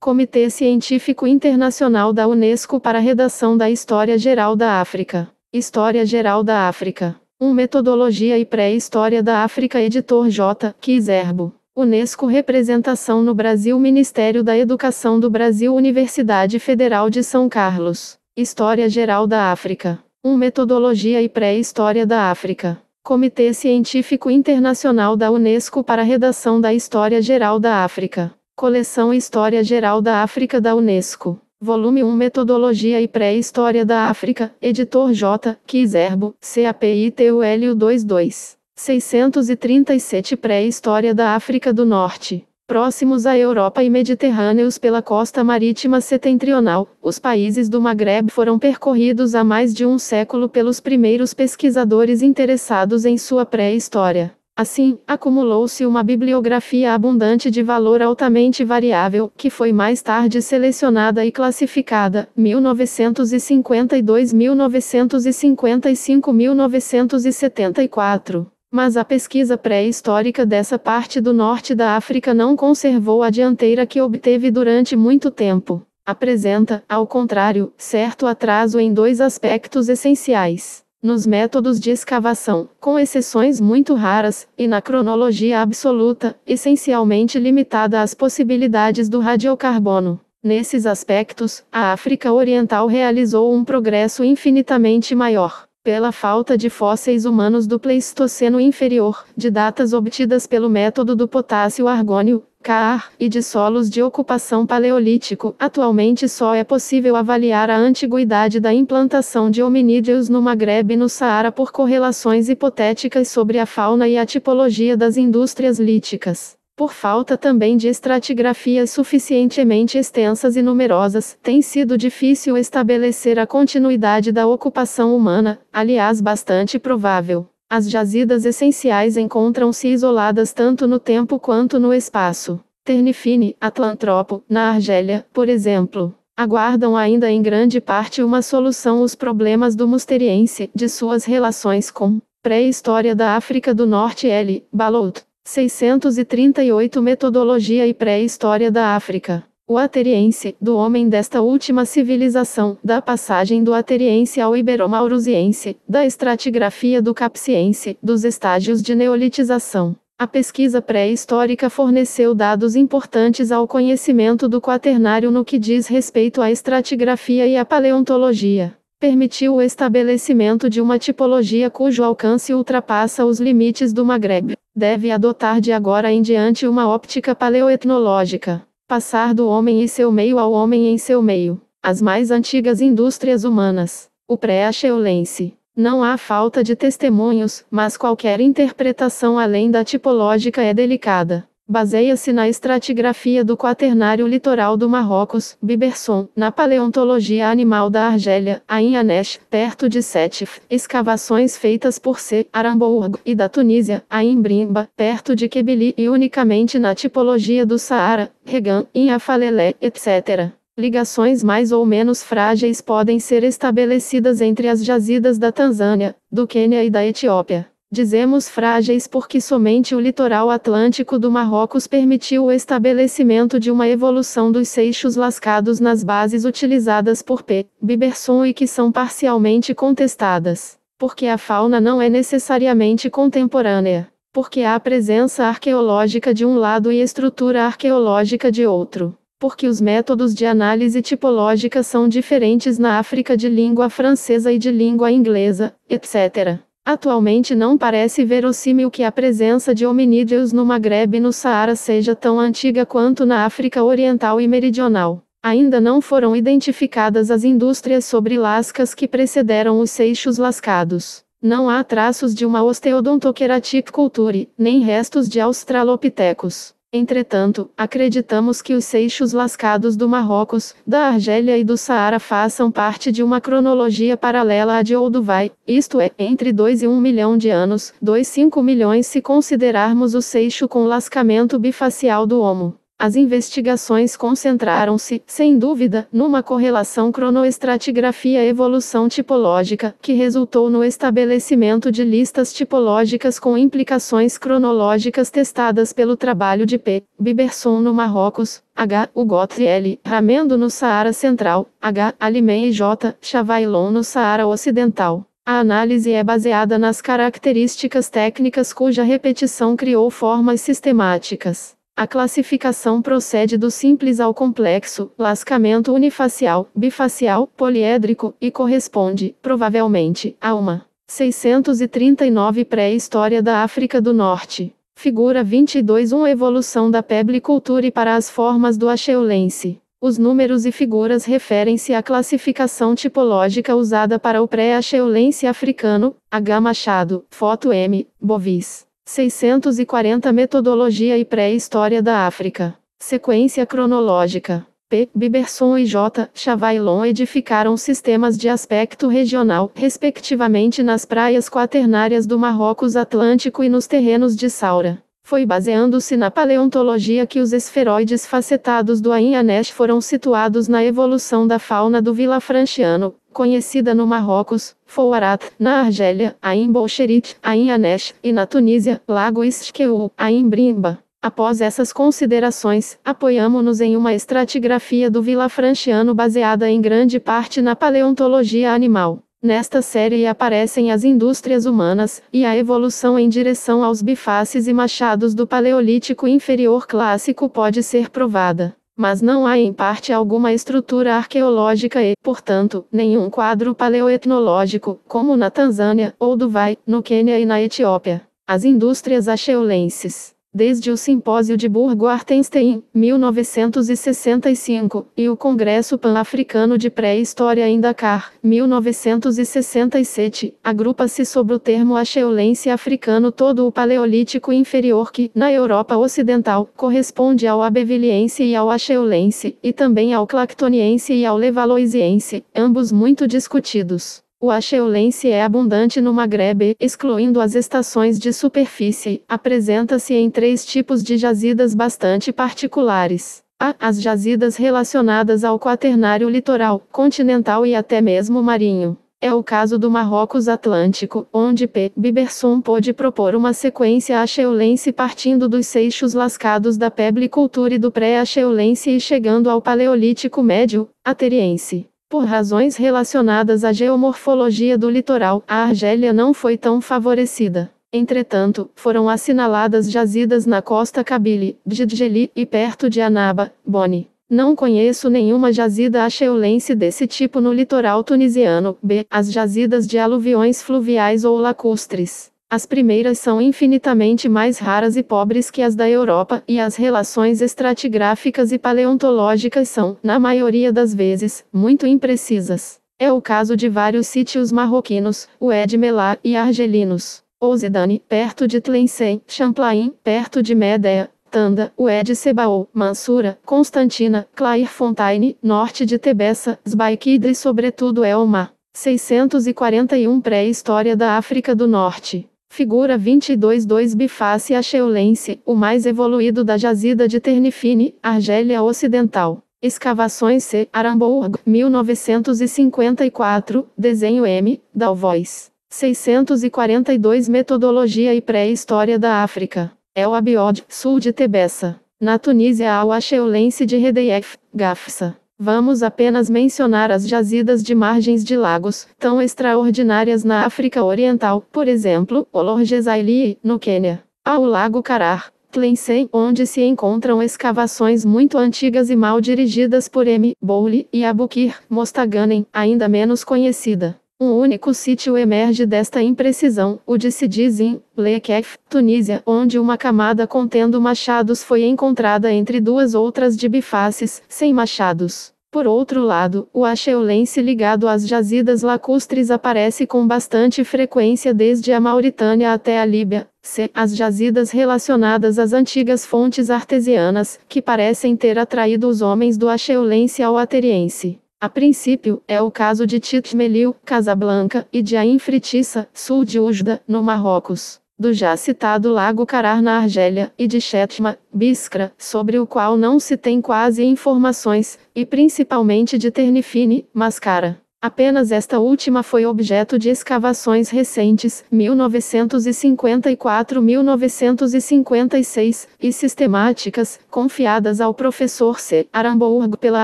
Comitê Científico Internacional da Unesco para a Redação da História Geral da África. História Geral da África. Metodologia e Pré-História da África. Editor J. Kizerbo. Unesco. Representação no Brasil. Ministério da Educação do Brasil. Universidade Federal de São Carlos. História Geral da África. Metodologia e Pré-História da África. Comitê Científico Internacional da Unesco para a Redação da História Geral da África. Coleção História Geral da África da Unesco. Volume 1. Metodologia e Pré-História da África. Editor J. Kizerbo. CAPITUL 22. 637. Pré-História da África do Norte. Próximos à Europa e mediterrâneos pela costa marítima setentrional, os países do Maghreb foram percorridos há mais de um século pelos primeiros pesquisadores interessados em sua pré-história. Assim, acumulou-se uma bibliografia abundante de valor altamente variável, que foi mais tarde selecionada e classificada, 1952, 1955, 1974. Mas a pesquisa pré-histórica dessa parte do norte da África não conservou a dianteira que obteve durante muito tempo. Apresenta, ao contrário, certo atraso em dois aspectos essenciais: nos métodos de escavação, com exceções muito raras, e na cronologia absoluta, essencialmente limitada às possibilidades do radiocarbono. Nesses aspectos, a África Oriental realizou um progresso infinitamente maior. Pela falta de fósseis humanos do Pleistoceno inferior, de datas obtidas pelo método do potássio-argônio, CAR, e de solos de ocupação paleolítico, atualmente só é possível avaliar a antiguidade da implantação de hominídeos no Maghreb e no Saara por correlações hipotéticas sobre a fauna e a tipologia das indústrias líticas. Por falta também de estratigrafias suficientemente extensas e numerosas, tem sido difícil estabelecer a continuidade da ocupação humana, aliás bastante provável. As jazidas essenciais encontram-se isoladas tanto no tempo quanto no espaço. Ternifine, Atlantropo, na Argélia, por exemplo, aguardam ainda em grande parte uma solução os problemas do Musteriense, de suas relações com pré-história da África do Norte. L. Balout. 638. Metodologia e Pré-História da África. O Ateriense, do homem desta última civilização, da passagem do Ateriense ao Ibero-Maurusiense, da estratigrafia do Capsiense, dos estágios de neolitização. A pesquisa pré-histórica forneceu dados importantes ao conhecimento do Quaternário no que diz respeito à estratigrafia e à paleontologia. Permitiu o estabelecimento de uma tipologia cujo alcance ultrapassa os limites do Maghreb. Deve adotar de agora em diante uma óptica paleoetnológica. Passar do homem e seu meio ao homem em seu meio. As mais antigas indústrias humanas. O pré-acheulense. Não há falta de testemunhos, mas qualquer interpretação além da tipológica é delicada. Baseia-se na estratigrafia do Quaternário litoral do Marrocos, Biberson, na paleontologia animal da Argélia, Ain Anesh, perto de Sétif, escavações feitas por C. Arambourg, e da Tunísia, Ain Brimba, perto de Kebili, e unicamente na tipologia do Saara, Regan, em Afalelé, etc. Ligações mais ou menos frágeis podem ser estabelecidas entre as jazidas da Tanzânia, do Quênia e da Etiópia. Dizemos frágeis porque somente o litoral atlântico do Marrocos permitiu o estabelecimento de uma evolução dos seixos lascados nas bases utilizadas por P. Biberson e que são parcialmente contestadas. Porque a fauna não é necessariamente contemporânea. Porque há presença arqueológica de um lado e estrutura arqueológica de outro. Porque os métodos de análise tipológica são diferentes na África de língua francesa e de língua inglesa, etc. Atualmente não parece verossímil que a presença de hominídeos no Maghreb e no Saara seja tão antiga quanto na África Oriental e Meridional. Ainda não foram identificadas as indústrias sobre lascas que precederam os seixos lascados. Não há traços de uma Osteodontoqueratic culture, nem restos de Australopithecus. Entretanto, acreditamos que os seixos lascados do Marrocos, da Argélia e do Saara façam parte de uma cronologia paralela à de Olduvai, isto é, entre 2 e 1 milhão de anos, 2,5 milhões se considerarmos o seixo com lascamento bifacial do Homo. As investigações concentraram-se, sem dúvida, numa correlação cronoestratigrafia-evolução tipológica, que resultou no estabelecimento de listas tipológicas com implicações cronológicas testadas pelo trabalho de P. Biberson no Marrocos, H. Ugot e L. Ramendo no Saara Central, H. Alimem e J. Chavaillon no Saara Ocidental. A análise é baseada nas características técnicas cuja repetição criou formas sistemáticas. A classificação procede do simples ao complexo, lascamento unifacial, bifacial, poliédrico, e corresponde, provavelmente, a uma 639 pré-história da África do Norte. Figura 22 evolução da peblicultura para as formas do Acheulense. Os números e figuras referem-se à classificação tipológica usada para o pré-acheulense africano, H. Machado, foto M. Bovis. 640 Metodologia e Pré-História da África. Sequência cronológica. P. Biberson e J. Chavaillon edificaram sistemas de aspecto regional, respectivamente nas praias quaternárias do Marrocos Atlântico e nos terrenos de Saura. Foi baseando-se na paleontologia que os esferoides facetados do Ain Anesh foram situados na evolução da fauna do Vilafranchiano, conhecida no Marrocos, Fouarat, na Argélia, Ain Bolcherit, Ain Anesh, e na Tunísia, Lago Isqueul, Ain Brimba. Após essas considerações, apoiamo-nos em uma estratigrafia do Vilafranchiano baseada em grande parte na paleontologia animal. Nesta série aparecem as indústrias humanas, e a evolução em direção aos bifaces e machados do Paleolítico Inferior Clássico pode ser provada. Mas não há em parte alguma estrutura arqueológica e, portanto, nenhum quadro paleoetnológico, como na Tanzânia, ou Duvai, no Quênia e na Etiópia. As indústrias acheulenses. Desde o Simpósio de Burgo-Artenstein, 1965, e o Congresso Pan-Africano de Pré-História em Dakar, 1967, agrupa-se sob o termo acheulense africano todo o Paleolítico Inferior que, na Europa Ocidental, corresponde ao Abeviliense e ao Acheulense, e também ao Clactoniense e ao Levalloisiense, ambos muito discutidos. O acheulense é abundante no Magrebe, excluindo as estações de superfície. Apresenta-se em 3 tipos de jazidas bastante particulares. A. As jazidas relacionadas ao quaternário litoral, continental e até mesmo marinho. É o caso do Marrocos Atlântico, onde P. Biberson pôde propor uma sequência acheulense partindo dos seixos lascados da peblicultura e do pré-acheulense e chegando ao Paleolítico Médio, Ateriense. Por razões relacionadas à geomorfologia do litoral, a Argélia não foi tão favorecida. Entretanto, foram assinaladas jazidas na costa Kabyle, Djedjeli, e perto de Annaba, Boni. Não conheço nenhuma jazida acheulense desse tipo no litoral tunisiano. B. As jazidas de aluviões fluviais ou lacustres. As primeiras são infinitamente mais raras e pobres que as da Europa, e as relações estratigráficas e paleontológicas são, na maioria das vezes, muito imprecisas. É o caso de vários sítios marroquinos, Oued Mellah, e argelinos. Ouzedane, perto de Tlemcen, Champlain, perto de Médéa, Tanda, Oued Sebaou, Mansura, Constantina, Clairefontaine, norte de Tebessa, Sbaikida e sobretudo Elma. 641 Pré-História da África do Norte. Figura 22 Biface acheulense, o mais evoluído da jazida de Ternifine, Argélia Ocidental. Escavações C. Arambourg, 1954, desenho M. Dalvois. 642 Metodologia e Pré-História da África. El Abiod, sul de Tebessa. Na Tunísia há o acheulense de Redeyef, Gafsa. Vamos apenas mencionar as jazidas de margens de lagos, tão extraordinárias na África Oriental, por exemplo, Olorgesailie, no Quênia. Há o Lago Karar, Tlemcen, onde se encontram escavações muito antigas e mal dirigidas por M. Bowley, e Abukir, Mostaganem, ainda menos conhecida. Um único sítio emerge desta imprecisão, o de Sidizin, Lekef, Tunísia, onde uma camada contendo machados foi encontrada entre 2 outras de bifaces, sem machados. Por outro lado, o acheulense ligado às jazidas lacustres aparece com bastante frequência desde a Mauritânia até a Líbia. C. As jazidas relacionadas às antigas fontes artesianas, que parecem ter atraído os homens do acheulense ao ateriense. A princípio, é o caso de Titmelil, Casablanca, e de Ain Fritissa, sul de Ujda, no Marrocos. do já citado Lago Carar na Argélia, e de Chetma, Biskra, sobre o qual não se tem quase informações, e principalmente de Ternifine, Mascara. Apenas esta última foi objeto de escavações recentes, 1954-1956, e sistemáticas, confiadas ao professor C. Arambourg pela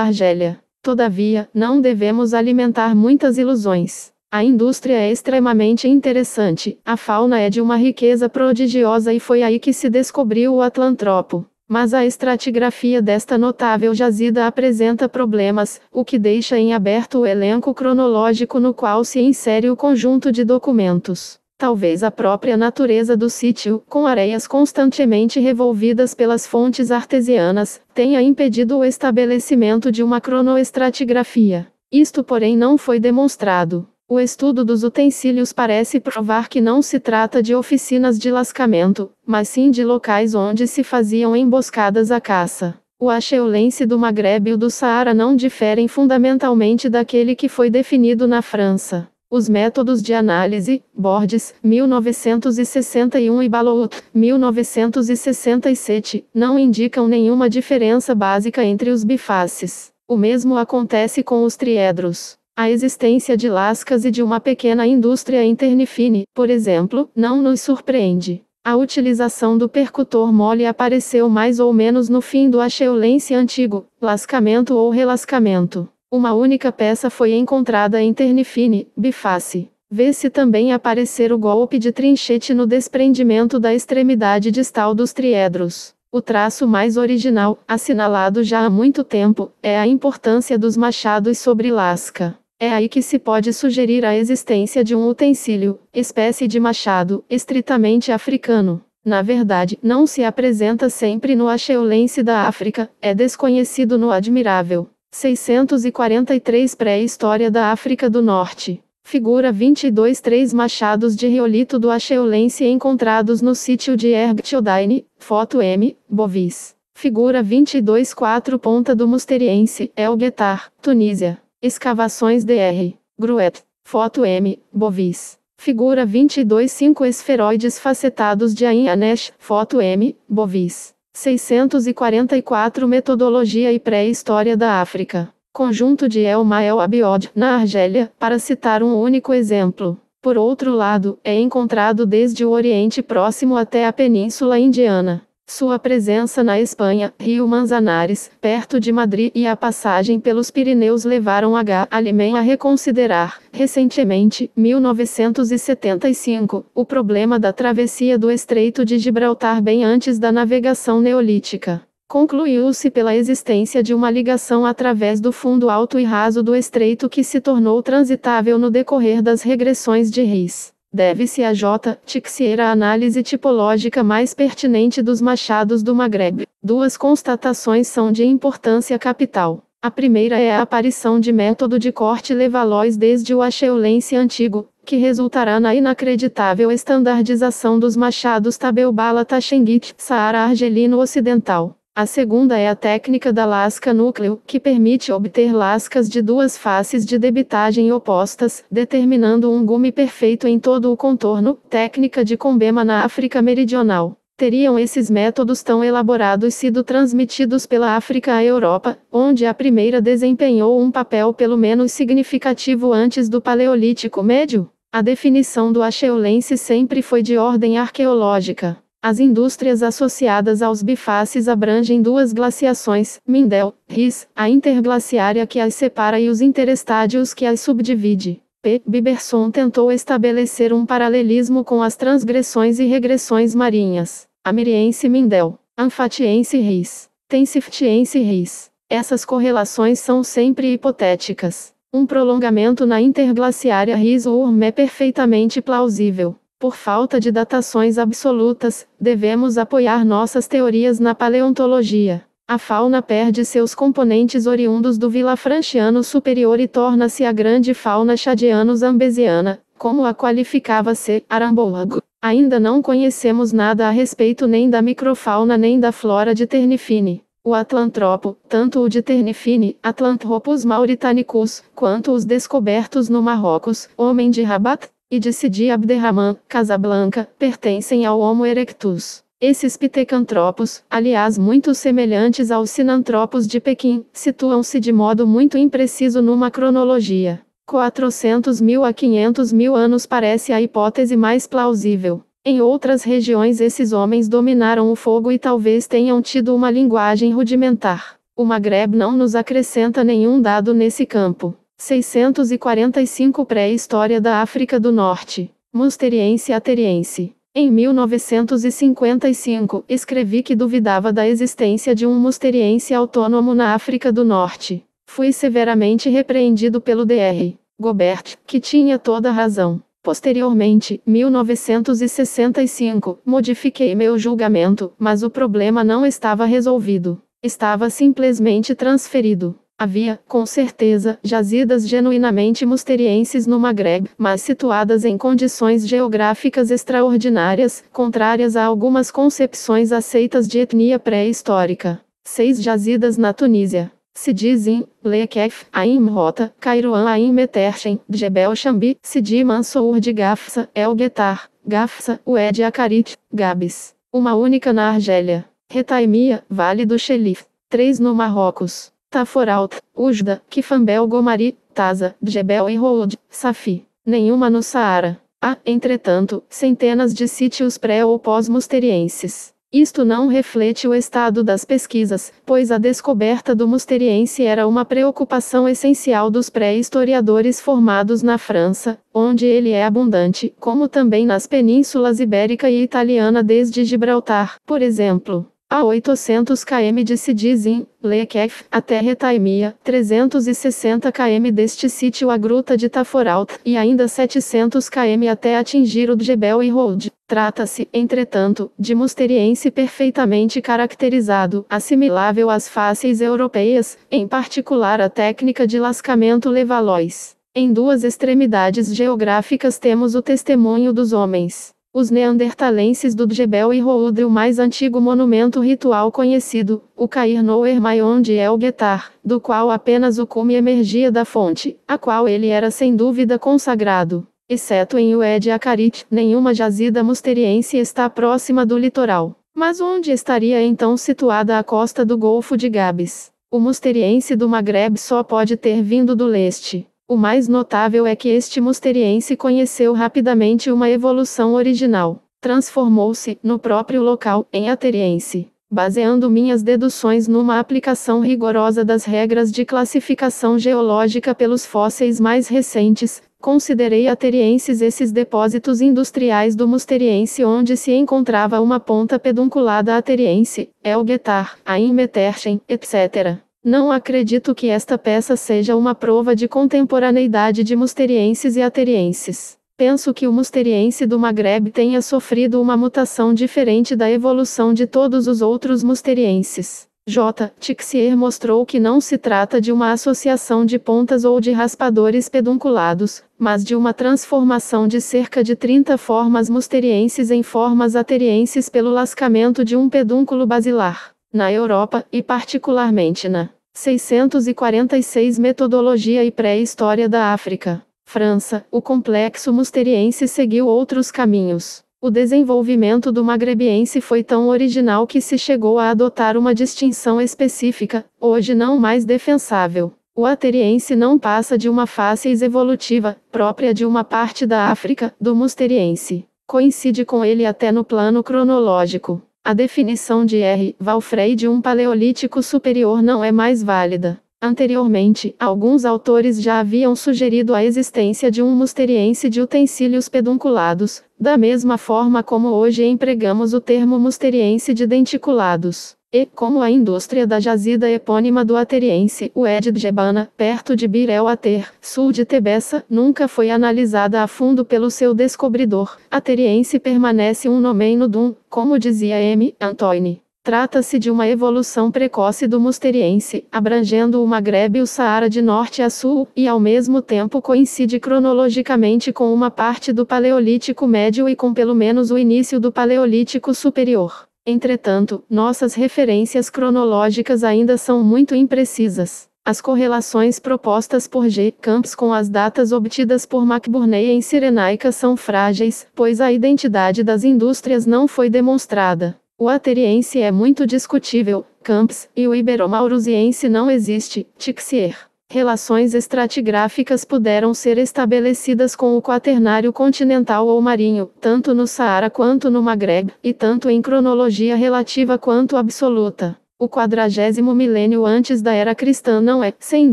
Argélia. Todavia, não devemos alimentar muitas ilusões. A indústria é extremamente interessante, a fauna é de uma riqueza prodigiosa e foi aí que se descobriu o atlantropo. Mas a estratigrafia desta notável jazida apresenta problemas, o que deixa em aberto o elenco cronológico no qual se insere o conjunto de documentos. Talvez a própria natureza do sítio, com areias constantemente revolvidas pelas fontes artesianas, tenha impedido o estabelecimento de uma cronoestratigrafia. Isto, porém, não foi demonstrado. O estudo dos utensílios parece provar que não se trata de oficinas de lascamento, mas sim de locais onde se faziam emboscadas à caça. O acheulense do Maghreb e o do Saara não diferem fundamentalmente daquele que foi definido na França. Os métodos de análise, Borges, 1961 e Balout, 1967, não indicam nenhuma diferença básica entre os bifaces. O mesmo acontece com os triedros. A existência de lascas e de uma pequena indústria em Ternifine, por exemplo, não nos surpreende. A utilização do percutor mole apareceu mais ou menos no fim do acheulense antigo, lascamento ou relascamento. Uma única peça foi encontrada em Ternifine, biface. Vê-se também aparecer o golpe de trinchete no desprendimento da extremidade distal dos triedros. O traço mais original, assinalado já há muito tempo, é a importância dos machados sobre lasca. É aí que se pode sugerir a existência de um utensílio, espécie de machado, estritamente africano. Na verdade, não se apresenta sempre no acheulense da África, é desconhecido no Admirável. 643 Pré-História da África do Norte. Figura 22 Três machados de riolito do acheulense encontrados no sítio de Ergtiodaine, foto M, Bovis. Figura 22 Quatro Ponta do Musteriense, Elgetar, Tunísia. Escavações Dr. Gruet. Foto M, Bovis. Figura 22 Cinco esferoides facetados de Ain Anesh, foto M, Bovis. 644 Metodologia e Pré-História da África. Conjunto de El Mael Abiod, na Argélia, para citar um único exemplo. Por outro lado, é encontrado desde o Oriente Próximo até a Península Indiana. Sua presença na Espanha, Rio Manzanares, perto de Madrid e a passagem pelos Pirineus levaram H. Alimen a reconsiderar, recentemente, 1975, o problema da travessia do Estreito de Gibraltar bem antes da navegação neolítica. Concluiu-se pela existência de uma ligação através do fundo alto e raso do estreito que se tornou transitável no decorrer das regressões de Riss. Deve-se a J. Tixier a análise tipológica mais pertinente dos machados do Maghreb. Duas constatações são de importância capital. A primeira é a aparição de método de corte Levallois desde o acheulense antigo, que resultará na inacreditável estandardização dos machados Tabelbala Taxenguit, Saara argelino ocidental. A segunda é a técnica da lasca núcleo, que permite obter lascas de duas faces de debitagem opostas, determinando um gume perfeito em todo o contorno, técnica de Combema na África Meridional. Teriam esses métodos tão elaborados sido transmitidos pela África à Europa, onde a primeira desempenhou um papel pelo menos significativo antes do Paleolítico Médio? A definição do acheulense sempre foi de ordem arqueológica. As indústrias associadas aos bifaces abrangem duas glaciações, Mindel, Riss, a interglaciária que as separa e os interestádios que as subdivide. P. Biberson tentou estabelecer um paralelismo com as transgressões e regressões marinhas. Amiriense Mindel, Anfatiense Riss, Tensiftiense Riss. Essas correlações são sempre hipotéticas. Um prolongamento na interglaciária Riss-Urm é perfeitamente plausível. Por falta de datações absolutas, devemos apoiar nossas teorias na paleontologia. A fauna perde seus componentes oriundos do Vilafranchiano superior e torna-se a grande fauna chadiano-zambesiana, como a qualificava C. Arambourg. Ainda não conhecemos nada a respeito nem da microfauna nem da flora de Ternifine. O atlantropo, tanto o de Ternifine, Atlanthropus mauritanicus, quanto os descobertos no Marrocos, homem de Rabat, e de Sidi Abderrahman, Casablanca, pertencem ao Homo erectus. Esses pitecantropos, aliás muito semelhantes aos sinantropos de Pequim, situam-se de modo muito impreciso numa cronologia. 400.000 a 500.000 anos parece a hipótese mais plausível. Em outras regiões esses homens dominaram o fogo e talvez tenham tido uma linguagem rudimentar. O Maghreb não nos acrescenta nenhum dado nesse campo. 645 Pré-história da África do Norte. Musteriense Ateriense. Em 1955, escrevi que duvidava da existência de um musteriense autônomo na África do Norte. Fui severamente repreendido pelo Dr. Gobert, que tinha toda razão. Posteriormente, 1965, modifiquei meu julgamento, mas o problema não estava resolvido. Estava simplesmente transferido. Havia, com certeza, jazidas genuinamente musterienses no Maghreb, mas situadas em condições geográficas extraordinárias, contrárias a algumas concepções aceitas de etnia pré-histórica. 6 jazidas na Tunísia. Sidi Zin, Lekef, Ain Mrota, Kairouan Ain Meterchen, Djebel Chambi, Sidi Mansour de Gafsa, El Guetar, Gafsa, Oued Akarit, Gabis. Uma única na Argélia. Retaimia, Vale do Xelif. 3 no Marrocos. Taforaut, Ujda, Kifambel Gomari, Taza, Djebel e Roud, Safi. Nenhuma no Saara. Há, entretanto, centenas de sítios pré- ou pós-musterienses. Isto não reflete o estado das pesquisas, pois a descoberta do musteriense era uma preocupação essencial dos pré-historiadores formados na França, onde ele é abundante, como também nas penínsulas Ibérica e Italiana desde Gibraltar, por exemplo. A 800 km de Sidi Zin, Lekef, até Retaimia, 360 km deste sítio a Gruta de Taforaut, e ainda 700 km até atingir o Djebel e Roud. Trata-se, entretanto, de musteriense perfeitamente caracterizado, assimilável às fáceis europeias, em particular a técnica de lascamento Levallois. Em duas extremidades geográficas temos o testemunho dos homens. Os neandertalenses do Djebel e Roud e o mais antigo monumento ritual conhecido, o Cair Noer Mayon de El Guetar, do qual apenas o cume emergia da fonte, a qual ele era sem dúvida consagrado. Exceto em Oued Akarit, nenhuma jazida musteriense está próxima do litoral. Mas onde estaria então situada a costa do Golfo de Gabes? O musteriense do Maghreb só pode ter vindo do leste. O mais notável é que este musteriense conheceu rapidamente uma evolução original. Transformou-se, no próprio local, em ateriense. Baseando minhas deduções numa aplicação rigorosa das regras de classificação geológica pelos fósseis mais recentes, considerei aterienses esses depósitos industriais do musteriense onde se encontrava uma ponta pedunculada ateriense, El Guetar, Ain Meterchen, etc. Não acredito que esta peça seja uma prova de contemporaneidade de musterienses e aterienses. Penso que o musteriense do Maghreb tenha sofrido uma mutação diferente da evolução de todos os outros musterienses. J. Tixier mostrou que não se trata de uma associação de pontas ou de raspadores pedunculados, mas de uma transformação de cerca de 30 formas musterienses em formas aterienses pelo lascamento de um pedúnculo basilar. Na Europa, e particularmente na 646 Metodologia e Pré-História da África, França, o complexo musteriense seguiu outros caminhos. O desenvolvimento do magrebiense foi tão original que se chegou a adotar uma distinção específica, hoje não mais defensável. O ateriense não passa de uma fase evolutiva, própria de uma parte da África, do musteriense. Coincide com ele até no plano cronológico. A definição de R. Valfrey de um paleolítico superior não é mais válida. Anteriormente, alguns autores já haviam sugerido a existência de um musteriense de utensílios pedunculados, da mesma forma como hoje empregamos o termo musteriense de denticulados. E, como a indústria da jazida epônima do ateriense, o Ed Djebana, perto de Bir El Ater, sul de Tebessa, nunca foi analisada a fundo pelo seu descobridor, ateriense permanece um nomeino dum, como dizia M. Antoine. Trata-se de uma evolução precoce do musteriense, abrangendo o Maghreb e o Saara de norte a sul, e ao mesmo tempo coincide cronologicamente com uma parte do Paleolítico Médio e com pelo menos o início do Paleolítico Superior. Entretanto, nossas referências cronológicas ainda são muito imprecisas. As correlações propostas por G. Campos com as datas obtidas por McBurney em Cirenaica são frágeis, pois a identidade das indústrias não foi demonstrada. O ateriense é muito discutível, Campos, e o iberomaurusiense não existe, Tixier. Relações estratigráficas puderam ser estabelecidas com o quaternário continental ou marinho, tanto no Saara quanto no Magreb, e tanto em cronologia relativa quanto absoluta. O 40º milênio antes da era cristã não é, sem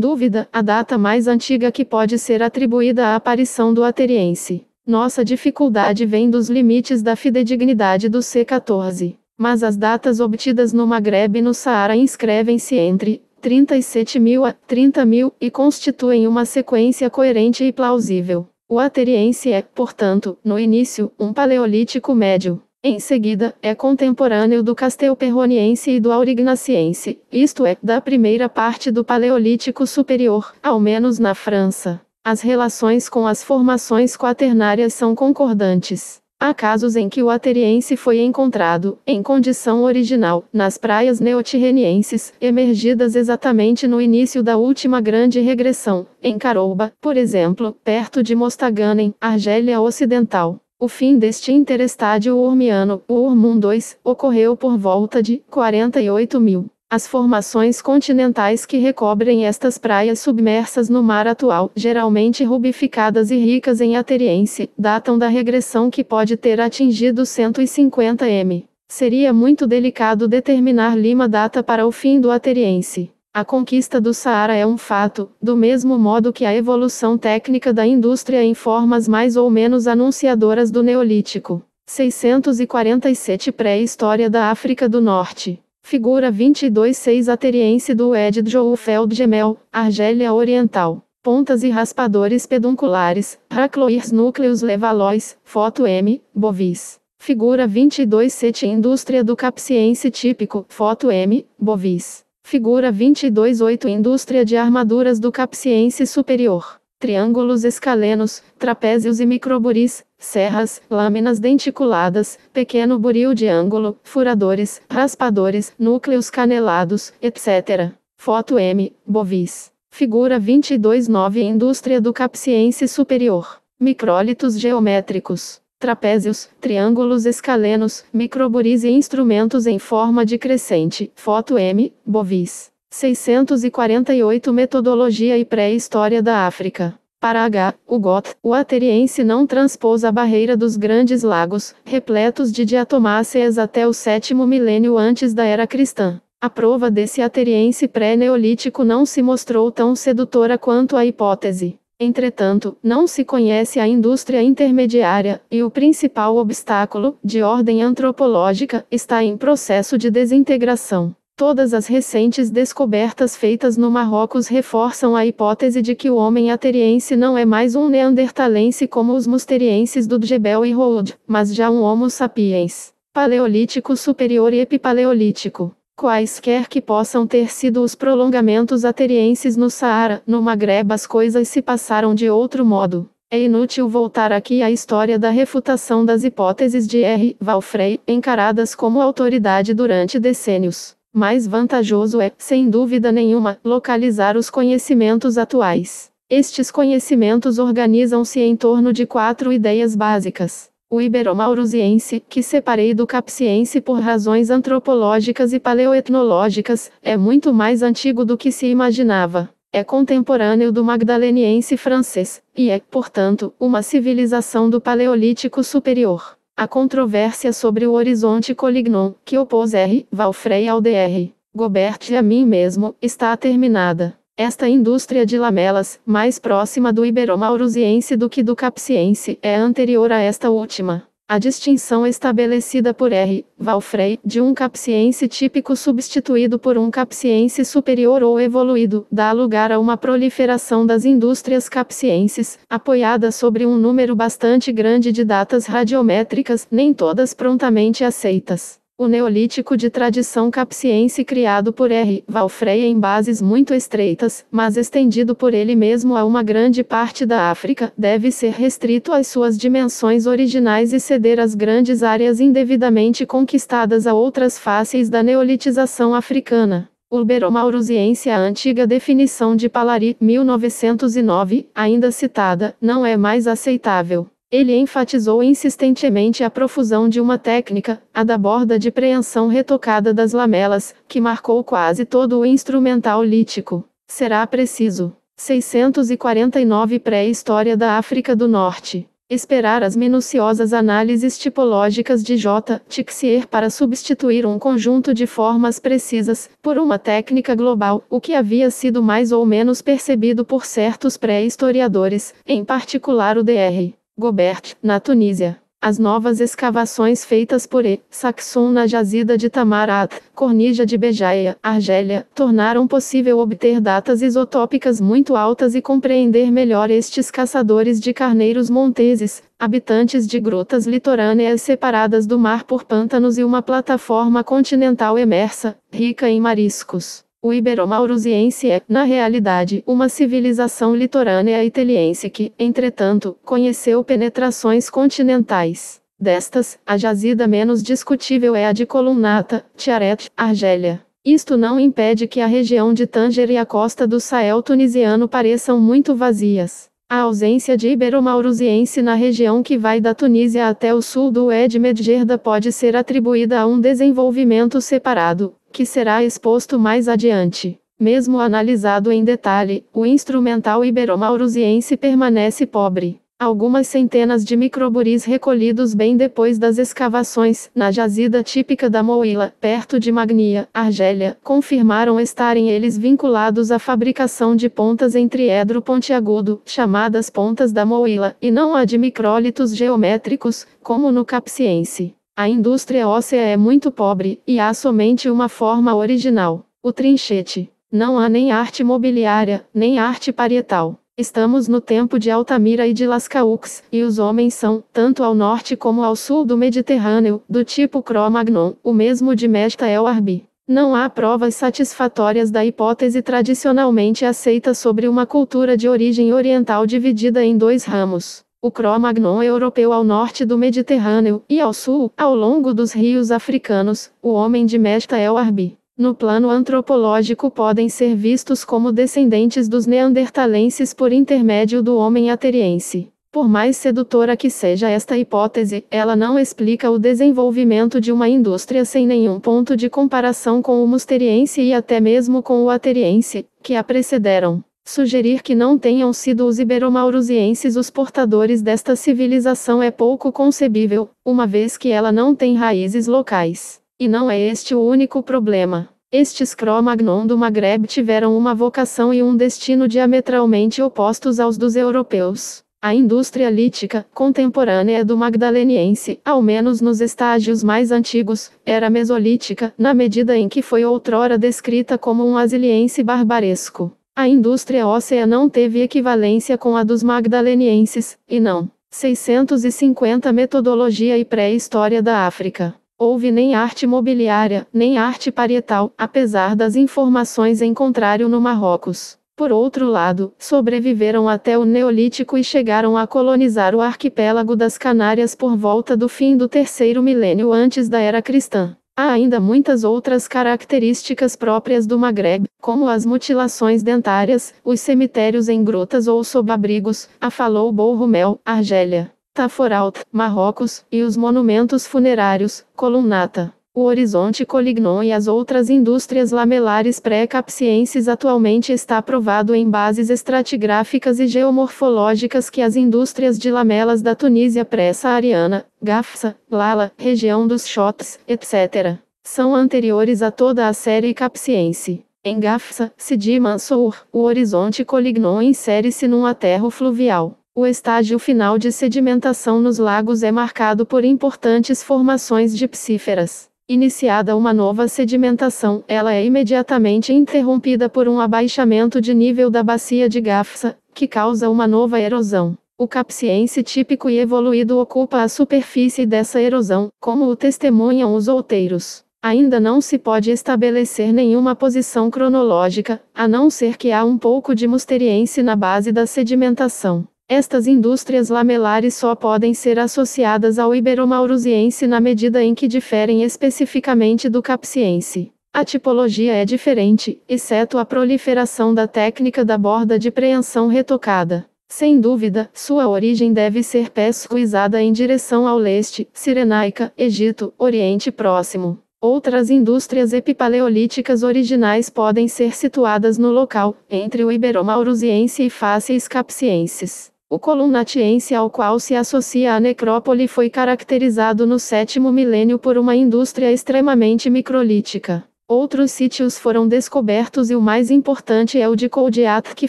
dúvida, a data mais antiga que pode ser atribuída à aparição do ateriense. Nossa dificuldade vem dos limites da fidedignidade do C14. Mas as datas obtidas no Magreb e no Saara inscrevem-se entre 37.000 a 30.000 e constituem uma sequência coerente e plausível. O ateriense é, portanto, no início, um paleolítico médio. Em seguida, é contemporâneo do castelperroniense e do aurignaciense, isto é, da primeira parte do Paleolítico Superior, ao menos na França. As relações com as formações quaternárias são concordantes. Há casos em que o ateriense foi encontrado, em condição original, nas praias neotirrenienses, emergidas exatamente no início da última grande regressão, em Carouba, por exemplo, perto de Mostaganem, Argélia Ocidental. O fim deste interestádio urmiano, o Urmum II, ocorreu por volta de 48.000. As formações continentais que recobrem estas praias submersas no mar atual, geralmente rubificadas e ricas em ateriense, datam da regressão que pode ter atingido 150 m. Seria muito delicado determinar Lima data para o fim do ateriense. A conquista do Saara é um fato, do mesmo modo que a evolução técnica da indústria em formas mais ou menos anunciadoras do Neolítico. 647 Pré-história da África do Norte. Figura 22.6 Ateriense do Edith Joufeld-Gemel, Argélia Oriental. Pontas e raspadores pedunculares, Racloirs núcleos Levallois, foto M, Bovis. Figura 22.7 Indústria do Capsiense típico, foto M, Bovis. Figura 22.8 Indústria de armaduras do Capsiense superior. Triângulos escalenos, trapézios e microburis, serras, lâminas denticuladas, pequeno buril de ângulo, furadores, raspadores, núcleos canelados, etc. Foto M, Bovis. Figura 22.9 Indústria do Capsiense superior. Micrólitos geométricos. Trapézios, triângulos escalenos, microburis e instrumentos em forma de crescente. Foto M, Bovis. 648 Metodologia e Pré-história da África. Para H. Hugot, o ateriense não transpôs a barreira dos grandes lagos, repletos de diatomáceas até o 7º milênio antes da era cristã. A prova desse ateriense pré-neolítico não se mostrou tão sedutora quanto a hipótese. Entretanto, não se conhece a indústria intermediária, e o principal obstáculo, de ordem antropológica, está em processo de desintegração. Todas as recentes descobertas feitas no Marrocos reforçam a hipótese de que o homem ateriense não é mais um neandertalense como os musterienses do Djebel e Hood, mas já um Homo sapiens. Paleolítico superior e epipaleolítico. Quaisquer que possam ter sido os prolongamentos aterienses no Saara, no Magreb as coisas se passaram de outro modo. É inútil voltar aqui à história da refutação das hipóteses de R. Valfrey, encaradas como autoridade durante decênios. Mais vantajoso é, sem dúvida nenhuma, localizar os conhecimentos atuais. Estes conhecimentos organizam-se em torno de 4 ideias básicas. O iberomaurusiense, que separei do capsiense por razões antropológicas e paleoetnológicas, é muito mais antigo do que se imaginava. É contemporâneo do magdaleniense francês, e é, portanto, uma civilização do Paleolítico Superior. A controvérsia sobre o horizonte Colignon, que opôs R. Valfrey ao Dr. Gobert e a mim mesmo, está terminada. Esta indústria de lamelas, mais próxima do iberomaurusiense do que do capsiense, é anterior a esta última. A distinção estabelecida por R. Valfrey, de um capsiense típico substituído por um capsiense superior ou evoluído, dá lugar a uma proliferação das indústrias capsienses, apoiada sobre um número bastante grande de datas radiométricas, nem todas prontamente aceitas. O Neolítico de tradição capsiense criado por R. Valfrey em bases muito estreitas, mas estendido por ele mesmo a uma grande parte da África, deve ser restrito às suas dimensões originais e ceder as grandes áreas indevidamente conquistadas a outras faces da neolitização africana. O Iberomaurusiense, a antiga definição de Palari, 1909, ainda citada, não é mais aceitável. Ele enfatizou insistentemente a profusão de uma técnica, a da borda de preensão retocada das lamelas, que marcou quase todo o instrumental lítico. Será preciso. 649 Pré-história da África do Norte. Esperar as minuciosas análises tipológicas de J. Tixier para substituir um conjunto de formas precisas, por uma técnica global, o que havia sido mais ou menos percebido por certos pré-historiadores, em particular o Dr. Gobert, na Tunísia. As novas escavações feitas por E. Saxon na jazida de Tamarat, Cornija de Bejaia, Argélia, tornaram possível obter datas isotópicas muito altas e compreender melhor estes caçadores de carneiros monteses, habitantes de grutas litorâneas separadas do mar por pântanos e uma plataforma continental emersa, rica em mariscos. O Iberomaurusiense é, na realidade, uma civilização litorânea italiense que, entretanto, conheceu penetrações continentais. Destas, a jazida menos discutível é a de Columnata, Tiaret, Argélia. Isto não impede que a região de Tanger e a costa do Sahel tunisiano pareçam muito vazias. A ausência de Iberomaurusiense na região que vai da Tunísia até o sul do Oued Medjerda pode ser atribuída a um desenvolvimento separado, que será exposto mais adiante. Mesmo analisado em detalhe, o instrumental iberomaurusiense permanece pobre. Algumas centenas de microburis recolhidos bem depois das escavações, na jazida típica da Mouila, perto de Magnia, Argélia, confirmaram estarem eles vinculados à fabricação de pontas em triedro pontiagudo, chamadas pontas da Mouila, e não a de micrólitos geométricos, como no Capsiense. A indústria óssea é muito pobre, e há somente uma forma original, o trinchete. Não há nem arte mobiliária, nem arte parietal. Estamos no tempo de Altamira e de Lascaux, e os homens são, tanto ao norte como ao sul do Mediterrâneo, do tipo Cro-Magnon, o mesmo de Mesta El Arbi. Não há provas satisfatórias da hipótese tradicionalmente aceita sobre uma cultura de origem oriental dividida em dois ramos. O Cro-Magnon europeu ao norte do Mediterrâneo, e ao sul, ao longo dos rios africanos, o homem de Mesta El Arbi. No plano antropológico podem ser vistos como descendentes dos neandertalenses por intermédio do homem ateriense. Por mais sedutora que seja esta hipótese, ela não explica o desenvolvimento de uma indústria sem nenhum ponto de comparação com o musteriense e até mesmo com o ateriense, que a precederam. Sugerir que não tenham sido os iberomaurusienses os portadores desta civilização é pouco concebível, uma vez que ela não tem raízes locais. E não é este o único problema. Estes Cro-Magnon do Maghreb tiveram uma vocação e um destino diametralmente opostos aos dos europeus. A indústria lítica, contemporânea do magdaleniense, ao menos nos estágios mais antigos, era mesolítica, na medida em que foi outrora descrita como um asiliense barbaresco. A indústria óssea não teve equivalência com a dos magdalenienses, e não. 650 Metodologia e Pré-história da África. Houve nem arte mobiliária, nem arte parietal, apesar das informações em contrário no Marrocos. Por outro lado, sobreviveram até o Neolítico e chegaram a colonizar o arquipélago das Canárias por volta do fim do terceiro milênio antes da era cristã. Há ainda muitas outras características próprias do Maghreb, como as mutilações dentárias, os cemitérios em grutas ou sob abrigos, a Falou Bourrumel, Argélia. Taforalt, Marrocos, e os monumentos funerários, Columnata. O Horizonte Colignon e as outras indústrias lamelares pré-capsienses atualmente está provado em bases estratigráficas e geomorfológicas que as indústrias de lamelas da Tunísia pré-saariana, Gafsa, Lala, região dos Chotes, etc., são anteriores a toda a série capsiense. Em Gafsa, Sidi Mansour, o Horizonte Colignon insere-se num aterro fluvial. O estágio final de sedimentação nos lagos é marcado por importantes formações gipsíferas. Iniciada uma nova sedimentação, ela é imediatamente interrompida por um abaixamento de nível da bacia de Gafsa, que causa uma nova erosão. O capsiense típico e evoluído ocupa a superfície dessa erosão, como o testemunham os outeiros. Ainda não se pode estabelecer nenhuma posição cronológica, a não ser que há um pouco de musteriense na base da sedimentação. Estas indústrias lamelares só podem ser associadas ao iberomaurusiense na medida em que diferem especificamente do capsiense. A tipologia é diferente, exceto a proliferação da técnica da borda de preensão retocada. Sem dúvida, sua origem deve ser pesquisada em direção ao leste, Cirenaica, Egito, Oriente Próximo. Outras indústrias epipaleolíticas originais podem ser situadas no local, entre o Iberomaurusiense e Fácies Capsienses. O Columnatiense, ao qual se associa a necrópole, foi caracterizado no 7º milênio por uma indústria extremamente microlítica. Outros sítios foram descobertos e o mais importante é o de Koudiak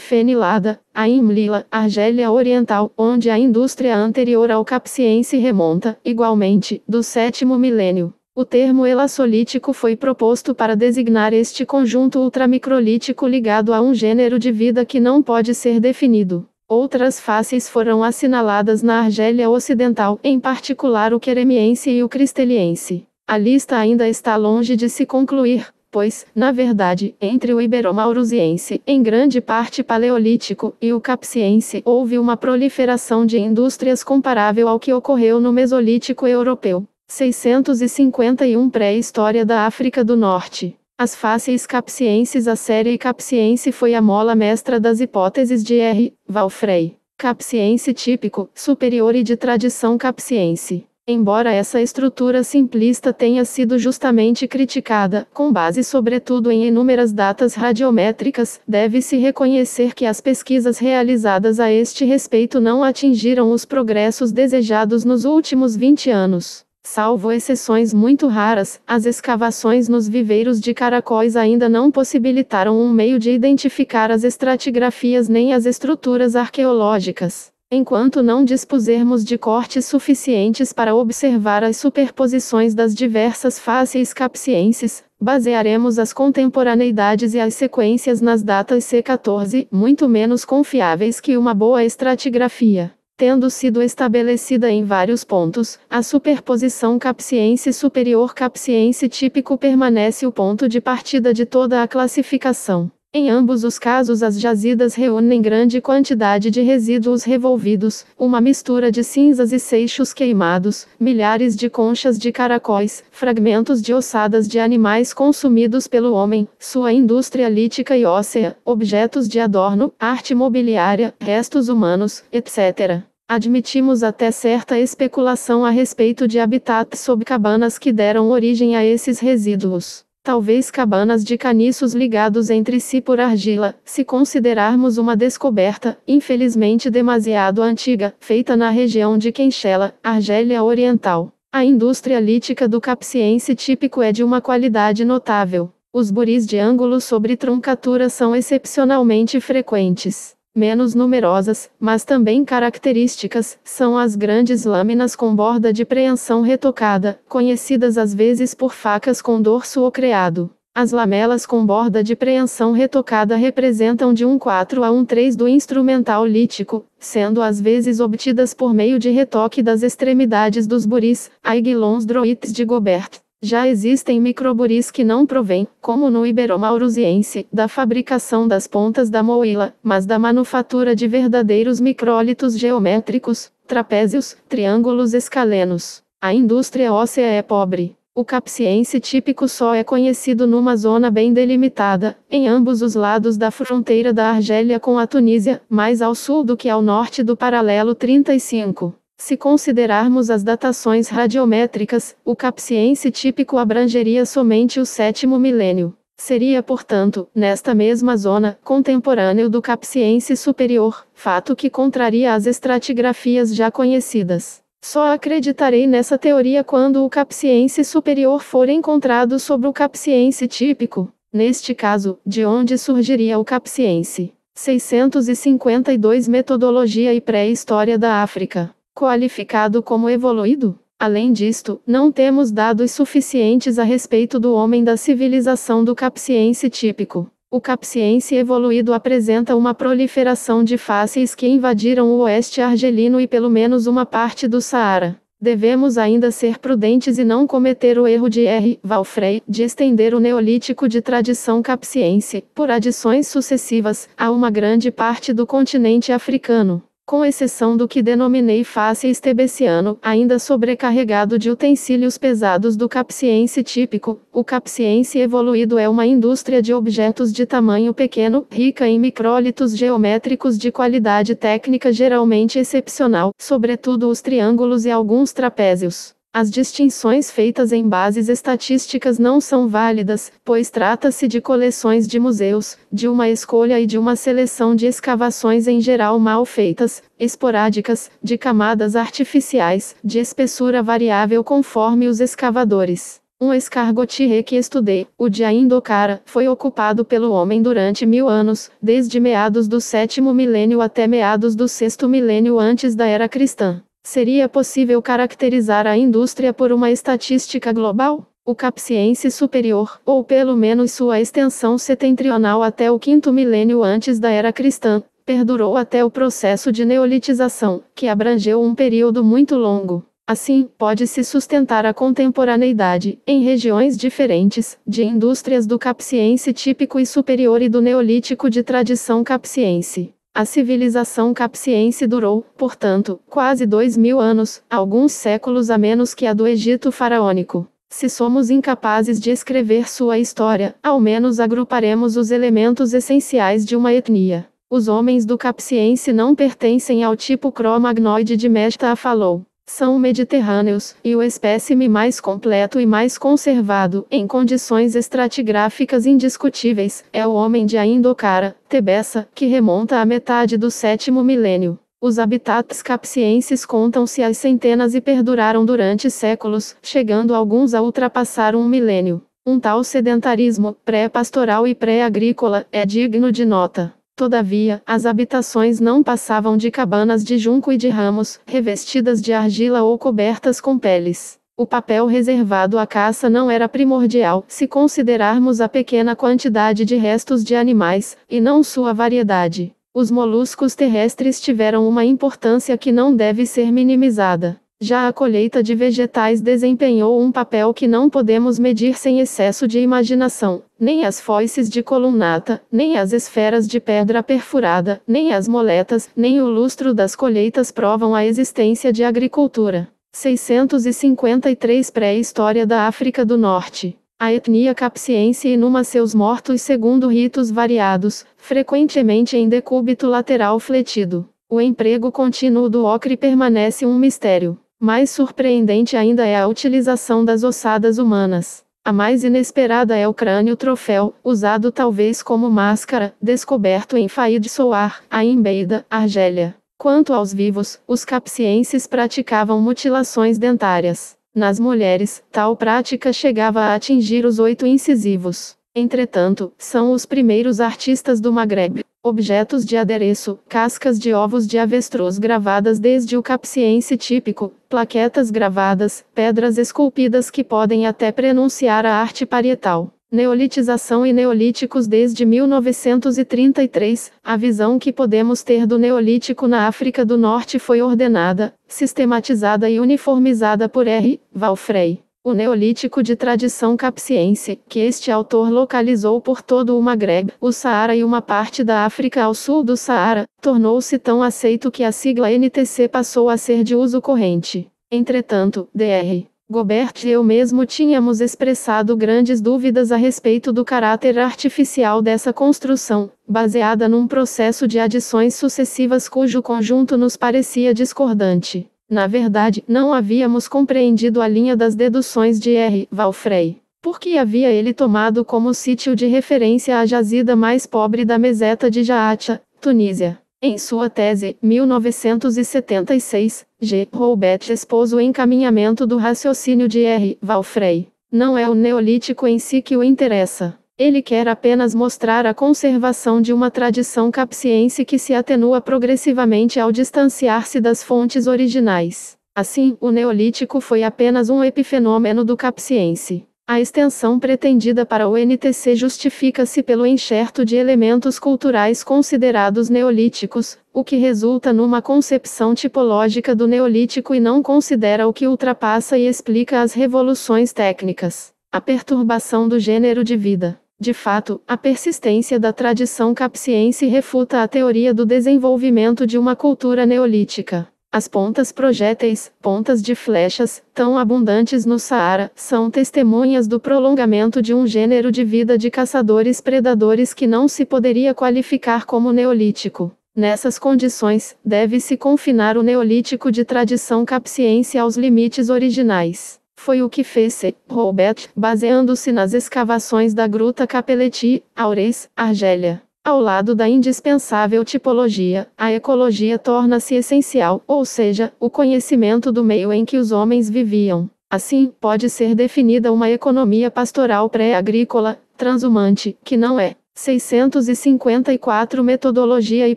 Fenilada, a Imlila, Argélia Oriental, onde a indústria anterior ao Capsiense remonta, igualmente, do 7º milênio. O termo elassolítico foi proposto para designar este conjunto ultramicrolítico ligado a um gênero de vida que não pode ser definido. Outras fácies foram assinaladas na Argélia Ocidental, em particular o Queremiense e o Cristeliense. A lista ainda está longe de se concluir, pois, na verdade, entre o Iberomaurusiense, em grande parte paleolítico, e o Capsiense, houve uma proliferação de indústrias comparável ao que ocorreu no Mesolítico Europeu. 651 Pré-história da África do Norte. As fácies capsienses. A série capsiense foi a mola mestra das hipóteses de R. Valfrey. Capsiense típico, superior e de tradição capsiense. Embora essa estrutura simplista tenha sido justamente criticada, com base sobretudo em inúmeras datas radiométricas, deve-se reconhecer que as pesquisas realizadas a este respeito não atingiram os progressos desejados nos últimos 20 anos. Salvo exceções muito raras, as escavações nos viveiros de caracóis ainda não possibilitaram um meio de identificar as estratigrafias nem as estruturas arqueológicas. Enquanto não dispusermos de cortes suficientes para observar as superposições das diversas fácies capsienses, basearemos as contemporaneidades e as sequências nas datas C14, muito menos confiáveis que uma boa estratigrafia. Tendo sido estabelecida em vários pontos, a superposição capsiense superior capsiense típico permanece o ponto de partida de toda a classificação. Em ambos os casos, as jazidas reúnem grande quantidade de resíduos revolvidos, uma mistura de cinzas e seixos queimados, milhares de conchas de caracóis, fragmentos de ossadas de animais consumidos pelo homem, sua indústria lítica e óssea, objetos de adorno, arte mobiliária, restos humanos, etc. Admitimos até certa especulação a respeito de habitats sob cabanas que deram origem a esses resíduos. Talvez cabanas de caniços ligados entre si por argila, se considerarmos uma descoberta, infelizmente demasiado antiga, feita na região de Quenchela, Argélia Oriental. A indústria lítica do capsiense típico é de uma qualidade notável. Os buris de ângulo sobre truncatura são excepcionalmente frequentes. Menos numerosas, mas também características, são as grandes lâminas com borda de preensão retocada, conhecidas às vezes por facas com dorso ocreado. As lamelas com borda de preensão retocada representam de 1/4 a 1/3 do instrumental lítico, sendo às vezes obtidas por meio de retoque das extremidades dos buris, aiguilons droites de Gobert. Já existem microburis que não provêm, como no Iberomaurusiense, da fabricação das pontas da moila, mas da manufatura de verdadeiros micrólitos geométricos, trapézios, triângulos escalenos. A indústria óssea é pobre. O capsiense típico só é conhecido numa zona bem delimitada, em ambos os lados da fronteira da Argélia com a Tunísia, mais ao sul do que ao norte do paralelo 35. Se considerarmos as datações radiométricas, o capsiense típico abrangeria somente o 7º milênio. Seria, portanto, nesta mesma zona, contemporâneo do capsiense superior, fato que contraria as estratigrafias já conhecidas. Só acreditarei nessa teoria quando o capsiense superior for encontrado sobre o capsiense típico. Neste caso, de onde surgiria o capsiense? 652 Metodologia e pré-história da África. Qualificado como evoluído? Além disto, não temos dados suficientes a respeito do homem da civilização do capsiense típico. O capsiense evoluído apresenta uma proliferação de fácies que invadiram o oeste argelino e pelo menos uma parte do Saara. Devemos ainda ser prudentes e não cometer o erro de R. Valfrey, de estender o neolítico de tradição capsiense, por adições sucessivas, a uma grande parte do continente africano. Com exceção do que denominei face estebeciano, ainda sobrecarregado de utensílios pesados do capsiense típico, o capsiense evoluído é uma indústria de objetos de tamanho pequeno, rica em micrólitos geométricos de qualidade técnica geralmente excepcional, sobretudo os triângulos e alguns trapézios. As distinções feitas em bases estatísticas não são válidas, pois trata-se de coleções de museus, de uma escolha e de uma seleção de escavações em geral mal feitas, esporádicas, de camadas artificiais, de espessura variável conforme os escavadores. Um escargotier que estudei, o de Aindocara, foi ocupado pelo homem durante 1000 anos, desde meados do 7º milênio até meados do 6º milênio antes da era cristã. Seria possível caracterizar a indústria por uma estatística global? O capsiense superior, ou pelo menos sua extensão setentrional até o 5º milênio antes da era cristã, perdurou até o processo de neolitização, que abrangeu um período muito longo. Assim, pode-se sustentar a contemporaneidade, em regiões diferentes, de indústrias do capsiense típico e superior e do neolítico de tradição capsiense. A civilização capsiense durou, portanto, quase 2000 anos, alguns séculos a menos que a do Egito faraônico. Se somos incapazes de escrever sua história, ao menos agruparemos os elementos essenciais de uma etnia. Os homens do capsiense não pertencem ao tipo Cro-Magnoide de Mesta falou. São mediterrâneos, e o espécime mais completo e mais conservado, em condições estratigráficas indiscutíveis, é o homem de Aindocara, Tebessa, que remonta à metade do 7º milênio. Os habitats capsienses contam-se às centenas e perduraram durante séculos, chegando alguns a ultrapassar um milênio. Um tal sedentarismo, pré-pastoral e pré-agrícola, é digno de nota. Todavia, as habitações não passavam de cabanas de junco e de ramos, revestidas de argila ou cobertas com peles. O papel reservado à caça não era primordial, se considerarmos a pequena quantidade de restos de animais, e não sua variedade. Os moluscos terrestres tiveram uma importância que não deve ser minimizada. Já a colheita de vegetais desempenhou um papel que não podemos medir sem excesso de imaginação. Nem as foices de colunata, nem as esferas de pedra perfurada, nem as moletas, nem o lustro das colheitas provam a existência de agricultura. 653 Pré-história da África do Norte. A etnia capsiense inuma seus mortos segundo ritos variados, frequentemente em decúbito lateral fletido. O emprego contínuo do ocre permanece um mistério. Mais surpreendente ainda é a utilização das ossadas humanas. A mais inesperada é o crânio troféu, usado talvez como máscara, descoberto em Faid Souar, a Embeida, Argélia. Quanto aos vivos, os capsienses praticavam mutilações dentárias. Nas mulheres, tal prática chegava a atingir os 8 incisivos. Entretanto, são os primeiros artistas do Maghreb. Objetos de adereço, cascas de ovos de avestruz gravadas desde o capsiense típico, plaquetas gravadas, pedras esculpidas que podem até prenunciar a arte parietal. Neolitização e neolíticos desde 1933, a visão que podemos ter do neolítico na África do Norte foi ordenada, sistematizada e uniformizada por R. Valfrey. O neolítico de tradição capsiense, que este autor localizou por todo o Maghreb, o Saara e uma parte da África ao sul do Saara, tornou-se tão aceito que a sigla NTC passou a ser de uso corrente. Entretanto, Dr. Gobert e eu mesmo tínhamos expressado grandes dúvidas a respeito do caráter artificial dessa construção, baseada num processo de adições sucessivas cujo conjunto nos parecia discordante. Na verdade, não havíamos compreendido a linha das deduções de R. Valfrey. Porque havia ele tomado como sítio de referência a jazida mais pobre da meseta de Jaacha, Tunísia. Em sua tese, 1976, G. Roubet expôs o encaminhamento do raciocínio de R. Valfrey. Não é o neolítico em si que o interessa. Ele quer apenas mostrar a conservação de uma tradição capsiense que se atenua progressivamente ao distanciar-se das fontes originais. Assim, o neolítico foi apenas um epifenômeno do capsiense. A extensão pretendida para o NTC justifica-se pelo enxerto de elementos culturais considerados neolíticos, o que resulta numa concepção tipológica do neolítico e não considera o que ultrapassa e explica as revoluções técnicas. A perturbação do gênero de vida. De fato, a persistência da tradição capsiense refuta a teoria do desenvolvimento de uma cultura neolítica. As pontas projéteis, pontas de flechas, tão abundantes no Saara, são testemunhas do prolongamento de um gênero de vida de caçadores-predadores que não se poderia qualificar como neolítico. Nessas condições, deve-se confinar o neolítico de tradição capsiense aos limites originais. Foi o que fez C. Robert, baseando-se nas escavações da Gruta Capelletti, Aures, Argélia. Ao lado da indispensável tipologia, a ecologia torna-se essencial, ou seja, o conhecimento do meio em que os homens viviam. Assim, pode ser definida uma economia pastoral pré-agrícola, transhumante, que não é. 654 Metodologia e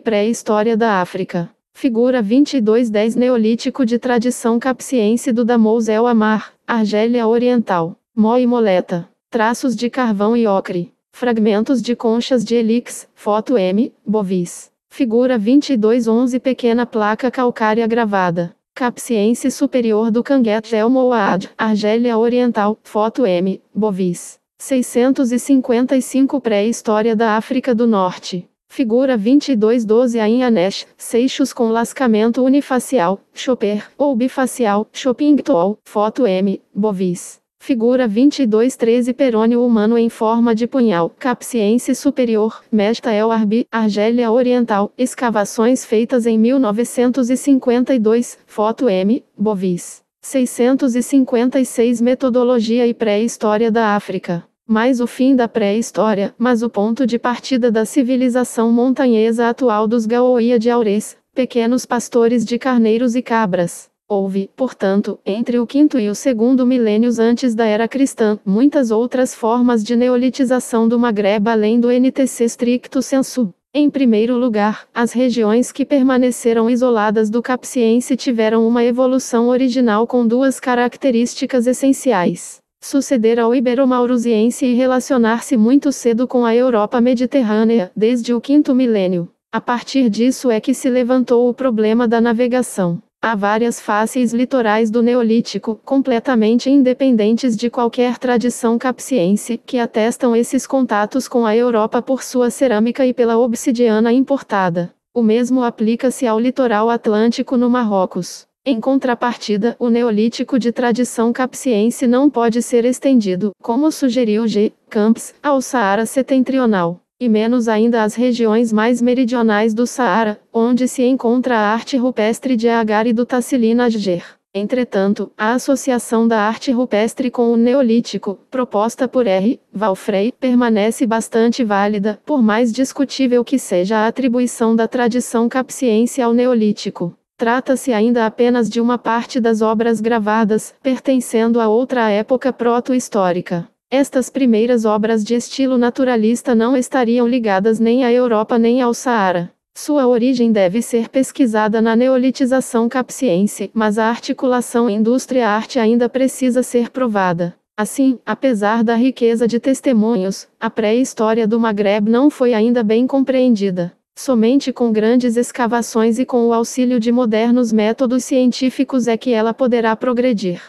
pré-história da África. Figura 2210 Neolítico de tradição capsiense do Damous El Amar, Argélia Oriental. Mó e moleta. Traços de carvão e ocre. Fragmentos de conchas de helix, foto M, bovis. Figura 2211 Pequena placa calcária gravada. Capsiense superior do Canguet El Moad, Argélia Oriental, foto M, bovis. 655 Pré-história da África do Norte. Figura 2212 Ainhanesh, seixos com lascamento unifacial, Chopper, ou bifacial, Shoppingtool, foto M, bovis. Figura 2213 Perônio humano em forma de punhal, Capsiense superior, Mesta El Arbi, Argélia Oriental, escavações feitas em 1952, foto M, bovis. 656 Metodologia e pré-história da África. Mais o fim da pré-história, mas o ponto de partida da civilização montanhesa atual dos Gaoia de Aures, pequenos pastores de carneiros e cabras. Houve, portanto, entre o quinto e o segundo milênios antes da era cristã, muitas outras formas de neolitização do Magreb além do NTC stricto sensu. Em primeiro lugar, as regiões que permaneceram isoladas do Capsiense tiveram uma evolução original com duas características essenciais: suceder ao Ibero-Maurusiense e relacionar-se muito cedo com a Europa mediterrânea, desde o quinto milênio. A partir disso é que se levantou o problema da navegação. Há várias faces litorais do Neolítico, completamente independentes de qualquer tradição capsiense, que atestam esses contatos com a Europa por sua cerâmica e pela obsidiana importada. O mesmo aplica-se ao litoral atlântico no Marrocos. Em contrapartida, o Neolítico de tradição capsiense não pode ser estendido, como sugeriu G. Camps, ao Saara setentrional. E menos ainda às regiões mais meridionais do Saara, onde se encontra a arte rupestre de Agar e do Tassilina Asger. Entretanto, a associação da arte rupestre com o Neolítico, proposta por R. Valfrey, permanece bastante válida, por mais discutível que seja a atribuição da tradição capsiense ao Neolítico. Trata-se ainda apenas de uma parte das obras gravadas, pertencendo a outra época proto-histórica. Estas primeiras obras de estilo naturalista não estariam ligadas nem à Europa nem ao Saara. Sua origem deve ser pesquisada na neolitização capsiense, mas a articulação indústria-arte ainda precisa ser provada. Assim, apesar da riqueza de testemunhos, a pré-história do Magreb não foi ainda bem compreendida. Somente com grandes escavações e com o auxílio de modernos métodos científicos é que ela poderá progredir.